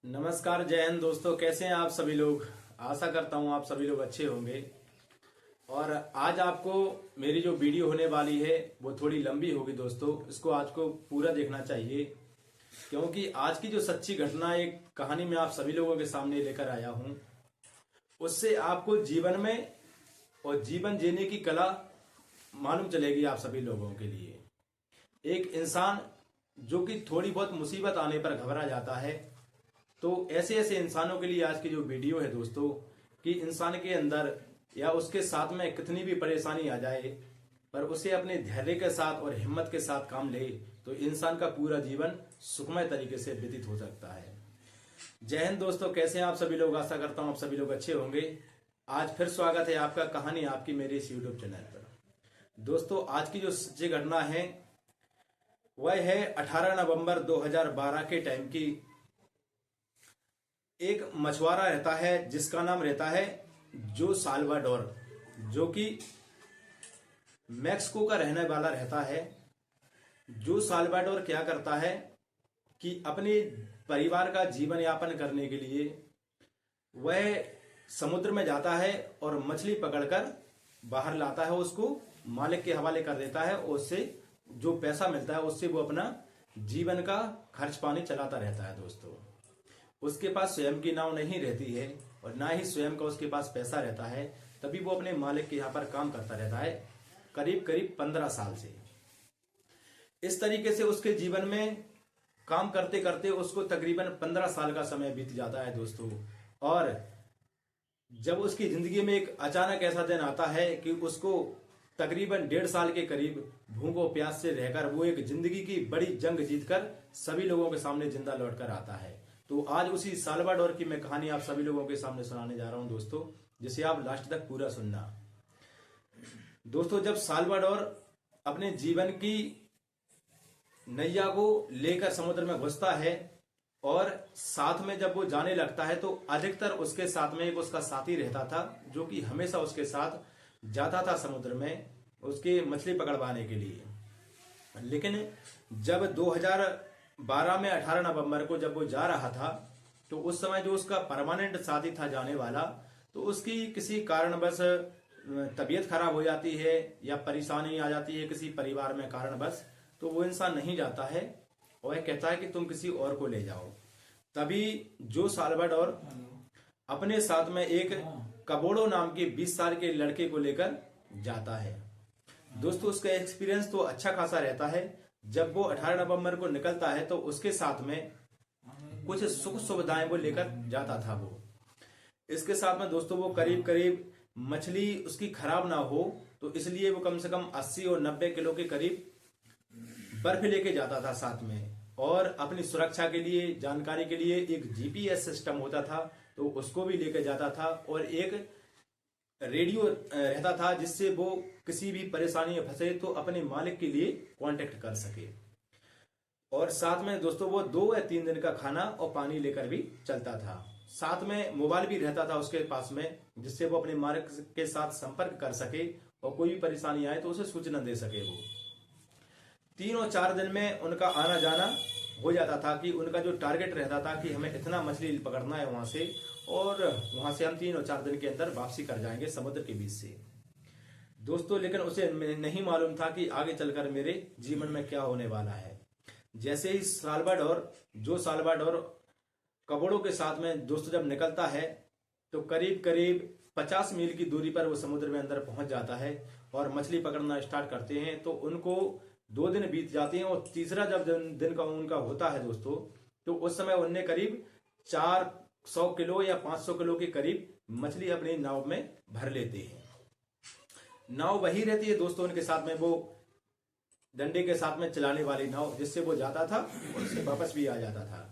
नमस्कार, जय हिंद दोस्तों। कैसे हैं आप सभी लोग। आशा करता हूं आप सभी लोग अच्छे होंगे। और आज आपको मेरी जो वीडियो होने वाली है वो थोड़ी लंबी होगी दोस्तों। इसको आज को पूरा देखना चाहिए, क्योंकि आज की जो सच्ची घटना एक कहानी में आप सभी लोगों के सामने लेकर आया हूं, उससे आपको जीवन में और जीवन जीने की कला मालूम चलेगी आप सभी लोगों के लिए। एक इंसान जो कि थोड़ी बहुत मुसीबत आने पर घबरा जाता है, तो ऐसे ऐसे इंसानों के लिए आज की जो वीडियो है दोस्तों, कि इंसान के अंदर या उसके साथ में कितनी भी परेशानी आ जाए, पर उसे अपने धैर्य के साथ और हिम्मत के साथ काम ले तो इंसान का पूरा जीवन सुखमय तरीके से व्यतीत हो सकता है। जय हिंद दोस्तों, कैसे हैं आप सभी लोग। आशा करता हूं आप सभी लोग अच्छे होंगे। आज फिर स्वागत है आपका कहानी आपकी मेरे इस यूट्यूब चैनल पर। दोस्तों, आज की जो सच्ची घटना है वह है 18 नवंबर 2012 के टाइम की। एक मछुआरा रहता है जिसका नाम रहता है जो साल्वाडोर, जो कि मैक्सिको का रहने वाला रहता है। जो साल्वाडोर क्या करता है कि अपने परिवार का जीवन यापन करने के लिए वह समुद्र में जाता है और मछली पकड़कर बाहर लाता है, उसको मालिक के हवाले कर देता है और उससे जो पैसा मिलता है उससे वो अपना जीवन का खर्च पानी चलाता रहता है। दोस्तों, उसके पास स्वयं की नाव नहीं रहती है और ना ही स्वयं का उसके पास पैसा रहता है, तभी वो अपने मालिक के यहाँ पर काम करता रहता है करीब करीब 15 साल से। इस तरीके से उसके जीवन में काम करते करते उसको तकरीबन 15 साल का समय बीत जाता है दोस्तों। और जब उसकी जिंदगी में एक अचानक ऐसा दिन आता है कि उसको तकरीबन 1.5 साल के करीब भूखों प्यास से रहकर वो एक जिंदगी की बड़ी जंग जीतकर सभी लोगों के सामने जिंदा लौटकर आता है। तो आज उसी साल्वाडोर की मैं कहानी आप सभी लोगों के सामने सुनाने जा रहा हूं दोस्तों, जिसे आप लास्ट तक पूरा सुनना। दोस्तों, जब साल्वाडोर अपने जीवन की नैया को लेकर समुद्र में घुसता है और साथ में जब वो जाने लगता है, तो अधिकतर उसके साथ में एक उसका साथी रहता था जो कि हमेशा उसके साथ जाता था समुद्र में उसके मछली पकड़वाने के लिए। लेकिन जब 2012 में 18 नवंबर को जब वो जा रहा था, तो उस समय जो उसका परमानेंट साथी था जाने वाला, तो उसकी किसी कारणवश तबीयत खराब हो जाती है या परेशानी आ जाती है किसी परिवार में कारणवश, तो वो इंसान नहीं जाता है और वह कहता है कि तुम किसी और को ले जाओ। तभी जो साल्वाडोर अपने साथ में एक कबोड़ो नाम के 20 साल के लड़के को लेकर जाता है। दोस्तों, उसका एक्सपीरियंस तो अच्छा खासा रहता है। जब वो 18 नवंबर को निकलता है तो उसके साथ में कुछ सुख सुविधाएं वो लेकर जाता था। वो इसके साथ में दोस्तों वो करीब करीब मछली उसकी खराब ना हो, तो इसलिए वो कम से कम 80 और 90 किलो के करीब बर्फ लेके जाता था साथ में। और अपनी सुरक्षा के लिए, जानकारी के लिए एक जीपीएस सिस्टम होता था, तो उसको भी लेके जाता था। और एक रेडियो रहता था जिससे वो किसी भी परेशानी में फंसे तो अपने मालिक के लिए कांटेक्ट कर सके। और साथ में दोस्तों वो 2 या 3 दिन का खाना और पानी लेकर भी चलता था। साथ में मोबाइल भी रहता था उसके पास में, जिससे वो अपने मालिक के साथ संपर्क कर सके और कोई भी परेशानी आए तो उसे सूचना दे सके। वो 3 और 4 दिन में उनका आना जाना हो जाता था कि उनका जो टारगेट रहता था कि हमें इतना मछली पकड़ना है वहां से, और वहां से हम 3 और 4 दिन के अंदर वापसी कर जाएंगे समुद्र के बीच से। दोस्तों, लेकिन उसे नहीं मालूम था कि आगे चलकर मेरे जीवन में क्या होने वाला है। जैसे ही साल्वाडोर कबोड़ों के साथ में दोस्तों जब निकलता है, तो करीब करीब 50 मील की दूरी पर वो समुद्र में अंदर पहुंच जाता है और मछली पकड़ना स्टार्ट करते हैं। तो उनको 2 दिन बीत जाते हैं और तीसरा जब दिन का उनका होता है दोस्तों, तो उस समय उनने करीब 400 किलो या 500 किलो के करीब मछली अपनी नाव में भर लेते हैं। नाव वही रहती है दोस्तों उनके साथ में, वो डंडे के साथ में चलाने वाली नाव, जिससे वो जाता था और उससे वापस भी आ जाता था।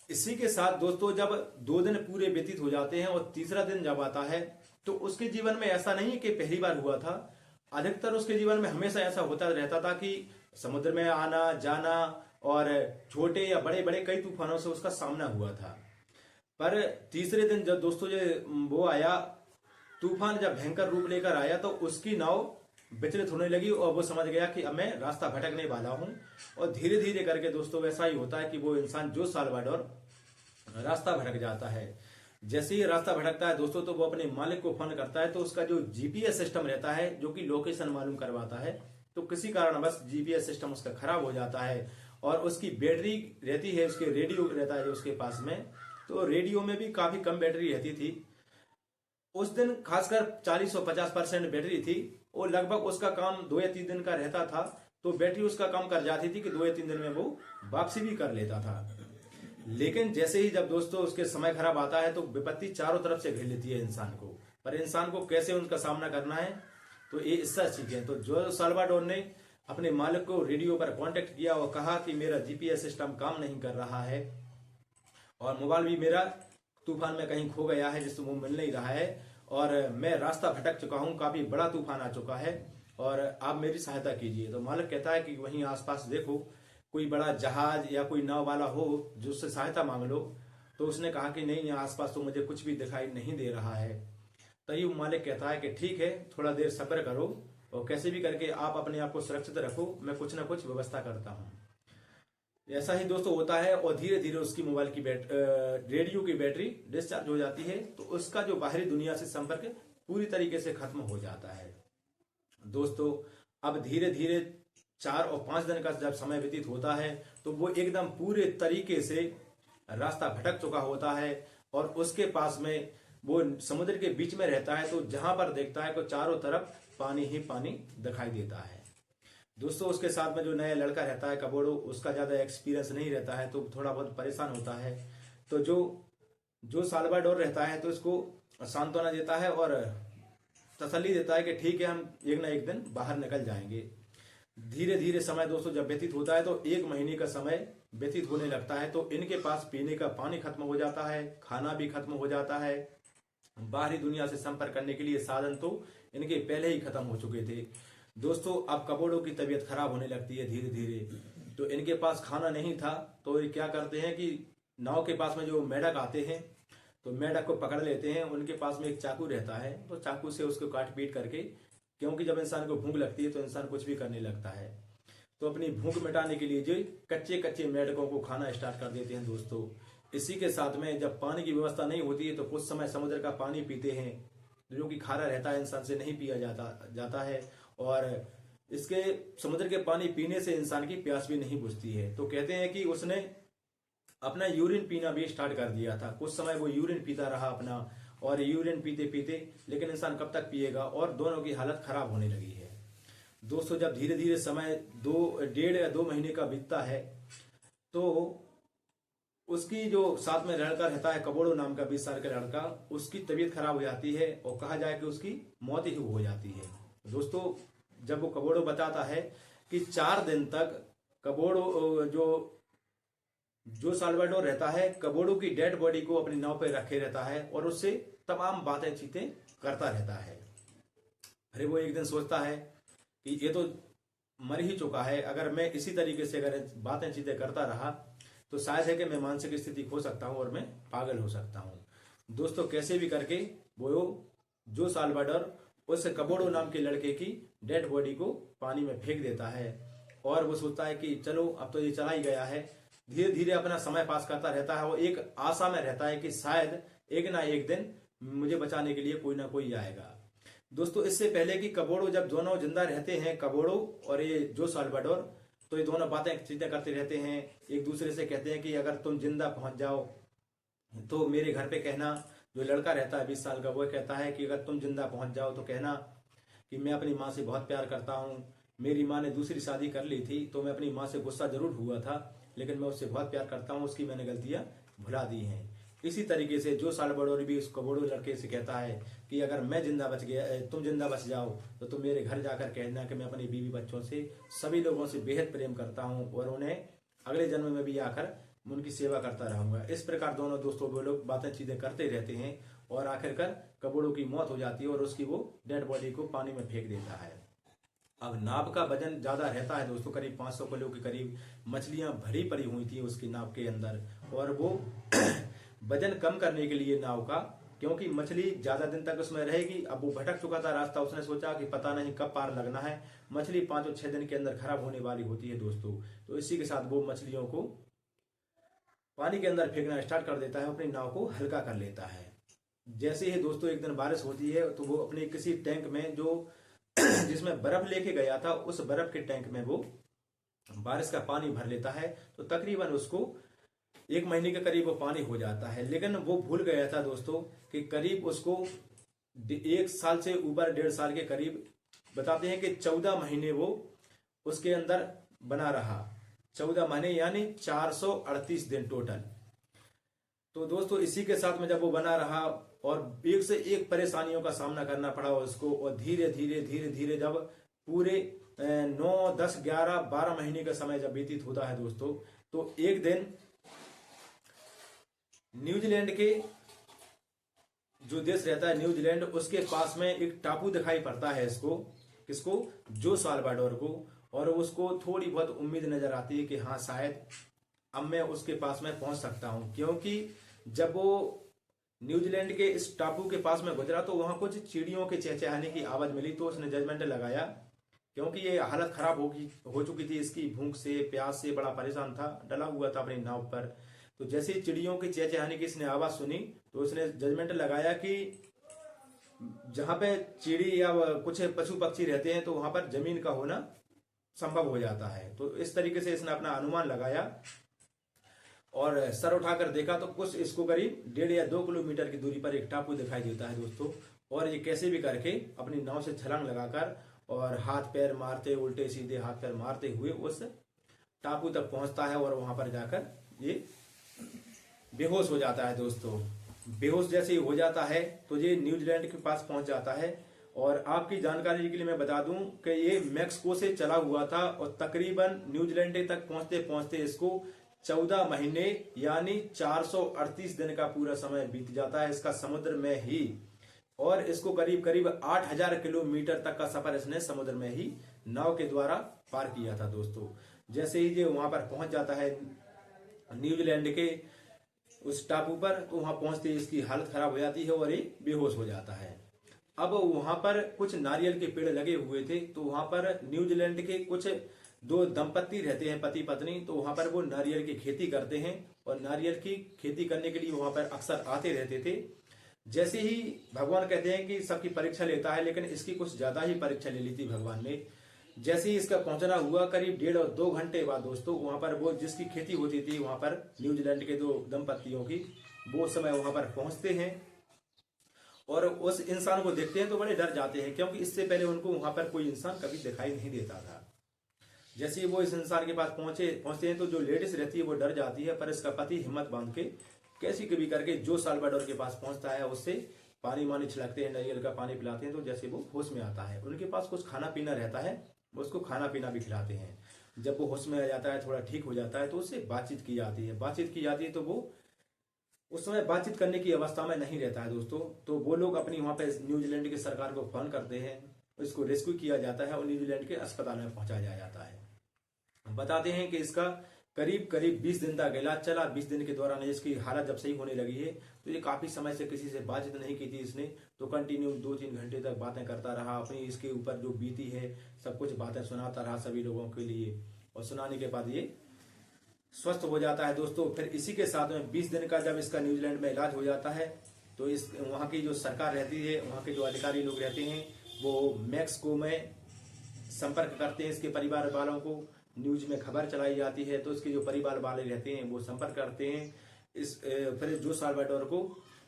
इसी के साथ दोस्तों जब 2 दिन पूरे व्यतीत हो जाते हैं और तीसरा दिन जब आता है, तो उसके जीवन में ऐसा नहीं है कि पहली बार हुआ था। अधिकतर उसके जीवन में हमेशा ऐसा होता रहता था कि समुद्र में आना जाना और छोटे या बड़े बड़े कई तूफानों से उसका सामना हुआ था। पर तीसरे दिन जब दोस्तों वो आया, तूफान जब भयंकर रूप लेकर आया, तो उसकी नाव विचलित होने लगी और वो समझ गया कि अब मैं रास्ता भटकने वाला हूं। और धीरे धीरे करके दोस्तों वैसा ही होता है कि वो इंसान जो साल्वाडोर रास्ता भटक जाता है। जैसे ही रास्ता भटकता है दोस्तों, तो वो अपने मालिक को फोन करता है, तो उसका जो जीपीएस सिस्टम रहता है जो कि लोकेशन मालूम करवाता है, तो किसी कारणवश जीपीएस सिस्टम उसका खराब हो जाता है और उसकी बैटरी रहती है, उसके रेडियो रहता है उसके पास में, तो रेडियो में भी काफी कम बैटरी रहती थी। उस दिन खासकर 40 और 50% बैटरी थी और लगभग उसका काम 2 या 3 दिन का रहता था, तो बैटरी उसका काम कर जाती थी कि 2 या 3 दिन में वो वापसी भी कर लेता था। लेकिन जैसे ही जब दोस्तों उसके समय खराब आता है तो विपत्ति चारों तरफ से घेर लेती है इंसान को। पर इंसान को कैसे उनका सामना करना है, तो ये इससे सीखें। तो जो साल्वाडोर ने अपने मालिक को रेडियो पर कांटेक्ट किया और कहा कि मेरा जीपीएस सिस्टम काम नहीं कर रहा है और मोबाइल भी मेरा तूफान में कहीं खो गया है जिससे वो मिल नहीं रहा है और मैं रास्ता भटक चुका हूँ, काफी बड़ा तूफान आ चुका है और आप मेरी सहायता कीजिए। तो मालिक कहता है कि वहीं आसपास देखो कोई बड़ा जहाज या कोई नाव वाला हो जो उससे सहायता मांग लो। तो उसने कहा कि नहीं, यहाँ आसपास तो मुझे कुछ भी दिखाई नहीं दे रहा है। तभी मालिक कहता है कि ठीक है, थोड़ा देर सब्र करो और कैसे भी करके आप अपने आप को सुरक्षित रखो, मैं कुछ ना कुछ व्यवस्था करता हूँ। ऐसा ही दोस्तों होता है और धीरे धीरे उसकी मोबाइल की रेडियो की बैटरी डिस्चार्ज हो जाती है, तो उसका जो बाहरी दुनिया से संपर्क पूरी तरीके से खत्म हो जाता है। दोस्तों अब धीरे धीरे 4 और 5 दिन का जब समय व्यतीत होता है तो वो एकदम पूरे तरीके से रास्ता भटक चुका होता है और उसके पास में वो समुद्र के बीच में रहता है, तो जहां पर देखता है तो चारों तरफ पानी ही पानी दिखाई देता है। दोस्तों उसके साथ में जो नया लड़का रहता है कबोड़ो, उसका ज्यादा एक्सपीरियंस नहीं रहता है तो थोड़ा बहुत परेशान होता है। तो जो जो साल्वाडोर रहता है तो इसको सांत्वना देता है और तसल्ली देता है कि ठीक है, हम एक ना एक दिन बाहर निकल जाएंगे। धीरे धीरे समय दोस्तों जब व्यतीत होता है तो 1 महीने का समय व्यतीत होने लगता है, तो इनके पास पीने का पानी खत्म हो जाता है, खाना भी खत्म हो जाता है, बाहरी दुनिया से संपर्क करने के लिए साधन तो इनके पहले ही खत्म हो चुके थे। दोस्तों अब कबोड़ों की तबीयत खराब होने लगती है धीरे धीरे, तो इनके पास खाना नहीं था, तो ये क्या करते हैं कि नाव के पास में जो मेढक आते हैं तो मेढक को पकड़ लेते हैं। उनके पास में एक चाकू रहता है, तो चाकू से उसको काट पीट करके, क्योंकि जब इंसान को भूख लगती है तो इंसान कुछ भी करने लगता है, तो अपनी भूख मिटाने के लिए जो कच्चे कच्चे मेढकों को खाना स्टार्ट कर देते हैं। दोस्तों इसी के साथ में जब पानी की व्यवस्था नहीं होती है तो कुछ समय समुद्र का पानी पीते हैं जो कि खारा रहता है, इंसान से नहीं पिया जाता है और इसके समुद्र के पानी पीने से इंसान की प्यास भी नहीं बुझती है। तो कहते हैं कि उसने अपना यूरिन पीना भी स्टार्ट कर दिया था। कुछ समय वो यूरिन पीता रहा अपना, और यूरिन पीते पीते, लेकिन इंसान कब तक पिएगा, और दोनों की हालत खराब होने लगी है। दोस्तों जब धीरे धीरे समय 1.5 या 2 महीने का बीतता है तो उसकी जो साथ में लड़का रहता है कबोड़ो नाम का 20 साल का लड़का, उसकी तबीयत खराब हो जाती है और कहा जाए कि उसकी मौत ही हो जाती है। दोस्तों जब वो कबोड़ो बताता है कि 4 दिन तक कबोड़ो जो साल्वाडोर रहता है कबोड़ो की डेड बॉडी को अपनी नाव पर रखे रहता है और उससे तमाम बातें चीतें करता रहता है। अरे वो एक दिन सोचता है कि ये तो मर ही चुका है, अगर मैं इसी तरीके से अगर बातें चीतें करता रहा तो शायद है कि मैं मानसिक स्थिति खो सकता हूं और मैं पागल हो सकता हूं। दोस्तों कैसे भी करके वो जो साल्वाडोर उस कबोड़ो नाम के लड़के की डेड बॉडी को पानी में फेंक देता है और वो सोचता है कि चलो अब तो ये चला ही गया है। धीरे धीरे अपना समय पास करता रहता है और एक आशा में रहता है कि शायद एक ना एक दिन मुझे बचाने के लिए कोई ना कोई आएगा। दोस्तों इससे पहले कि कबोड़ो जब दोनों जिंदा रहते हैं, कबोड़ो और ये जो साल्वाडोर, तो ये दोनों बातें चीतें करते रहते हैं, एक दूसरे से कहते हैं कि अगर तुम जिंदा पहुंच जाओ तो मेरे घर पे कहना। जो लड़का रहता है 20 साल का, वो कहता है कि अगर तुम जिंदा पहुंच जाओ तो कहना कि मैं अपनी माँ से बहुत प्यार करता हूँ, मेरी माँ ने दूसरी शादी कर ली थी तो मैं अपनी माँ से गुस्सा जरूर हुआ था, लेकिन मैं उससे बहुत प्यार करता हूँ, उसकी मैंने गलतियां भुला दी हैं। इसी तरीके से जो साल्वाडोर भी उस कबोड़ो लड़के से कहता है कि अगर मैं जिंदा बच गया, तुम जिंदा बच जाओ तो तुम मेरे घर जाकर कहना कि मैं अपनी बीवी बच्चों से सभी लोगों से बेहद प्रेम करता हूँ और उन्हें अगले जन्म में भी आकर उनकी सेवा करता रहूंगा। इस प्रकार दोनों दोस्तों वो लोग बातें चीजें करते रहते हैं और आखिरकार कबोड़ो की मौत हो जाती है और उसकी वो डेड बॉडी को पानी में फेंक देता है। अब नाव का वजन ज्यादा रहता है दोस्तों, करीब 500 किलो के करीब मछलियां भरी पड़ी हुई थी उसकी नाव के अंदर, और वो वजन कम करने के लिए नाव का, क्योंकि मछली ज्यादा दिन तक उसमें रहेगी, अब वो भटक चुका था रास्ता, उसने सोचा कि पता नहीं कब पार लगना है, मछली 5 और 6 दिन के अंदर खराब होने वाली होती है दोस्तों। तो इसी के साथ वो मछलियों को पानी के अंदर फेंकना स्टार्ट कर देता है, अपनी नाव को हल्का कर लेता है। जैसे ही दोस्तों एक दिन बारिश होती है तो वो अपने किसी टैंक में जो जिसमें बर्फ लेके गया था, उस बर्फ के टैंक में वो बारिश का पानी भर लेता है। तो तकरीबन उसको 1 महीने के करीब वो पानी हो जाता है। लेकिन वो भूल गया था दोस्तों कि करीब उसको 1 साल से ऊपर, 1.5 साल के करीब बताते हैं कि 14 महीने वो उसके अंदर बना रहा। 14 महीने यानी 438 दिन टोटल। तो दोस्तों इसी के साथ में जब वो बना रहा और एक से एक परेशानियों का सामना करना पड़ा उसको, और धीरे धीरे धीरे धीरे जब पूरे 9, 10, 11, 12 महीने का समय जब व्यतीत होता है दोस्तों, तो एक दिन न्यूजीलैंड के जो देश रहता है न्यूजीलैंड, उसके पास में एक टापू दिखाई पड़ता है इसको, किसको, जो साल्वाडोर को। और उसको थोड़ी बहुत उम्मीद नजर आती है कि हाँ शायद अब मैं उसके पास में पहुंच सकता हूं, क्योंकि जब वो न्यूजीलैंड के इस टापू के पास में गुजरा तो वहां कुछ चिड़ियों के चहचहाने की आवाज मिली। तो उसने जजमेंट लगाया, क्योंकि ये हालत खराब हो चुकी थी इसकी, भूख से प्यास से बड़ा परेशान था, डला हुआ था अपनी नाव पर। तो जैसे ही चिड़ियों की चहचहाने की इसने आवाज सुनी तो उसने जजमेंट लगाया कि जहां पे चिड़ी या कुछ पशु पक्षी रहते हैं तो वहां पर जमीन का होना संभव हो जाता है। तो इस तरीके से इसने अपना अनुमान लगाया और सर उठाकर देखा तो कुछ इसको करीब 1.5 या 2 किलोमीटर की दूरी पर एक टापू दिखाई देता है दोस्तों। और ये कैसे भी करके अपनी नाव से छलांग लगाकर और हाथ पैर मारते, उल्टे सीधे हाथ पैर मारते हुए उस टापू तक पहुंचता है और वहां पर जाकर ये बेहोश हो जाता है दोस्तों। बेहोश जैसे ही हो जाता है तो ये न्यूजीलैंड के पास पहुंच जाता है। और आपकी जानकारी के लिए मैं बता दूं कि ये मैक्सिको से चला हुआ था और तकरीबन न्यूजीलैंड तक पहुंचते पहुंचते इसको 14 महीने यानी 438 दिन का पूरा समय बीत जाता है इसका समुद्र में ही। और इसको करीब करीब 8000 किलोमीटर तक का सफर इसने समुद्र में ही नाव के द्वारा पार किया था दोस्तों। जैसे ही ये वहां पर पहुंच जाता है न्यूजीलैंड के उस टापू पर, तो वहां पहुंचते इसकी हालत खराब हो जाती है और ये बेहोश हो जाता है। अब वहां पर कुछ नारियल के पेड़ लगे हुए थे, तो वहां पर न्यूजीलैंड के कुछ 2 दंपत्ति रहते हैं, पति पत्नी। तो वहां पर वो नारियल की खेती करते हैं और नारियल की खेती करने के लिए वहां पर अक्सर आते रहते थे। जैसे ही भगवान कहते हैं कि सबकी परीक्षा लेता है, लेकिन इसकी कुछ ज्यादा ही परीक्षा ले ली थी भगवान ने। जैसे ही इसका पहुंचना हुआ करीब 1.5 और 2 घंटे बाद दोस्तों, वहां पर वो जिसकी खेती होती थी वहां पर न्यूजीलैंड के 2 दंपत्तियों की, वो समय वहां पर पहुंचते हैं और उस इंसान को देखते हैं तो बड़े डर जाते हैं, क्योंकि इससे पहले उनको वहां पर कोई इंसान कभी दिखाई नहीं देता था। जैसे ही वो इस इंसान के पास पहुंचते हैं तो जो लेडीज रहती है वो डर जाती है, पर इसका पति हिम्मत बांध के कैसी कभी करके जो साल्वाडोर के पास पहुंचता है, उससे पानी वानी छिड़कते हैं, नारियल का पानी पिलाते हैं। तो जैसे वो होश में आता है, उनके पास कुछ खाना पीना रहता है, उसको खाना पीना भी खिलाते हैं। जब वो होश में आ जाता है, थोड़ा ठीक हो जाता है, तो उससे बातचीत की जाती है। तो वो उस समय बातचीत करने की अवस्था में नहीं रहता है दोस्तों। तो वो लोग अपनी वहां पे न्यूजीलैंड की सरकार को फोन करते हैं, इसको रेस्क्यू किया जाता है और न्यूजीलैंड के अस्पताल में पहुंचाया जाता है। बताते हैं कि इसका करीब करीब 20 दिन तक इलाज चला। 20 दिन के दौरान इसकी हालत जब सही होने लगी है तो ये काफी समय से किसी से बातचीत नहीं की थी इसने, तो कंटिन्यू 2-3 घंटे तक बातें करता रहा, अपनी इसके ऊपर जो बीती है सब कुछ बातें सुनाता रहा सभी लोगों के लिए। और सुनाने के बाद ये स्वस्थ हो जाता है दोस्तों। फिर इसी के साथ में 20 दिन का जब इसका न्यूजीलैंड में इलाज हो जाता है तो इस वहाँ की जो सरकार रहती है, वहाँ के जो अधिकारी लोग रहते हैं, वो मैक्सिको में संपर्क करते हैं इसके परिवार वालों को। न्यूज में खबर चलाई जाती है तो इसके जो परिवार वाले रहते हैं वो संपर्क करते हैं। फिर जो साल्वाडोर को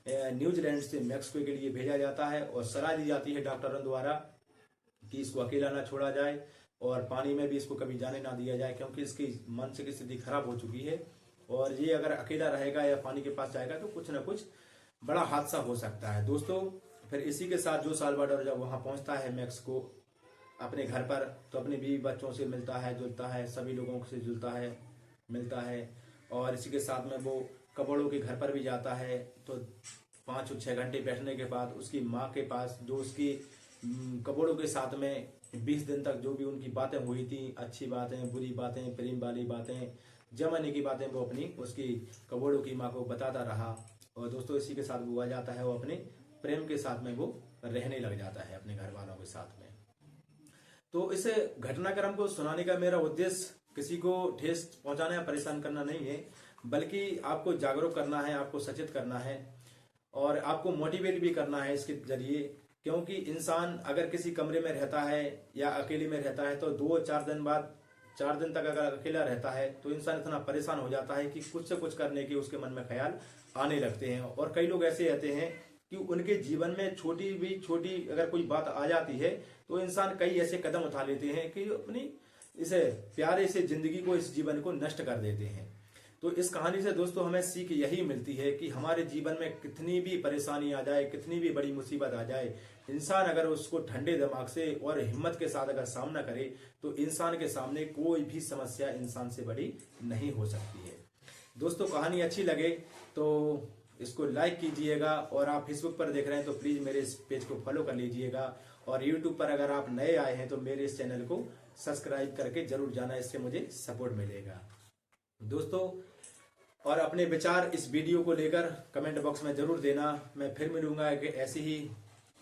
न्यूजीलैंड से मैक्सिको के लिए भेजा जाता है और सलाह दी जाती है डॉक्टरों द्वारा कि इसको अकेला ना छोड़ा जाए और पानी में भी इसको कभी जाने ना दिया जाए, क्योंकि इसकी मानसिक स्थिति खराब हो चुकी है और ये अगर अकेला रहेगा या पानी के पास जाएगा तो कुछ ना कुछ बड़ा हादसा हो सकता है दोस्तों। फिर इसी के साथ जो साल्वाडोर जब वहां पहुंचता है मैक्सिको अपने घर पर, तो अपने बीवी बच्चों से मिलता है जुलता है, सभी लोगों से जुलता है मिलता है। और इसी के साथ में वो कपड़ों के घर पर भी जाता है। तो 5-6 घंटे बैठने के बाद उसकी माँ के पास, जो उसकी कपड़ों के साथ में 20 दिन तक जो भी उनकी बातें हुई थी, अच्छी बातें, बुरी बातें, प्रेम वाली बातें, जमाने की बातें, वो अपनी उसकी कपड़ों की माँ को बताता रहा। और दोस्तों इसी के साथ वो आ जाता है, वो अपने प्रेम के साथ में वो रहने लग जाता है अपने घर वालों के साथ में। तो इस घटनाक्रम को सुनाने का मेरा उद्देश्य किसी को ठेस पहुंचाना या परेशान करना नहीं है, बल्कि आपको जागरूक करना है, आपको सचेत करना है और आपको मोटिवेट भी करना है इसके जरिए। क्योंकि इंसान अगर किसी कमरे में रहता है या अकेले में रहता है तो 2-4 दिन बाद, 4 दिन तक अगर अकेला रहता है तो इंसान इतना परेशान हो जाता है कि कुछ से कुछ करने के उसके मन में ख्याल आने लगते हैं। और कई लोग ऐसे रहते हैं कि उनके जीवन में छोटी अगर कोई बात आ जाती है तो इंसान कई ऐसे कदम उठा लेते हैं कि अपनी इसे प्यारे से जिंदगी को, इस जीवन को नष्ट कर देते हैं। तो इस कहानी से दोस्तों हमें सीख यही मिलती है कि हमारे जीवन में कितनी भी परेशानी आ जाए, कितनी भी बड़ी मुसीबत आ जाए, इंसान अगर उसको ठंडे दिमाग से और हिम्मत के साथ अगर सामना करे तो इंसान के सामने कोई भी समस्या इंसान से बड़ी नहीं हो सकती है। दोस्तों कहानी अच्छी लगे तो इसको लाइक कीजिएगा और आप फेसबुक पर देख रहे हैं तो प्लीज मेरे इस पेज को फॉलो कर लीजिएगा और यूट्यूब पर अगर आप नए आए हैं तो मेरे इस चैनल को सब्सक्राइब करके जरूर जाना, इससे मुझे सपोर्ट मिलेगा दोस्तों। और अपने विचार इस वीडियो को लेकर कमेंट बॉक्स में जरूर देना। मैं फिर मिलूंगा एक ऐसी ही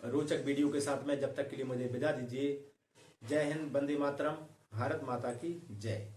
रोचक वीडियो के साथ में। जब तक के लिए मुझे विदा दीजिए। जय हिंद, वंदे मातरम, भारत माता की जय।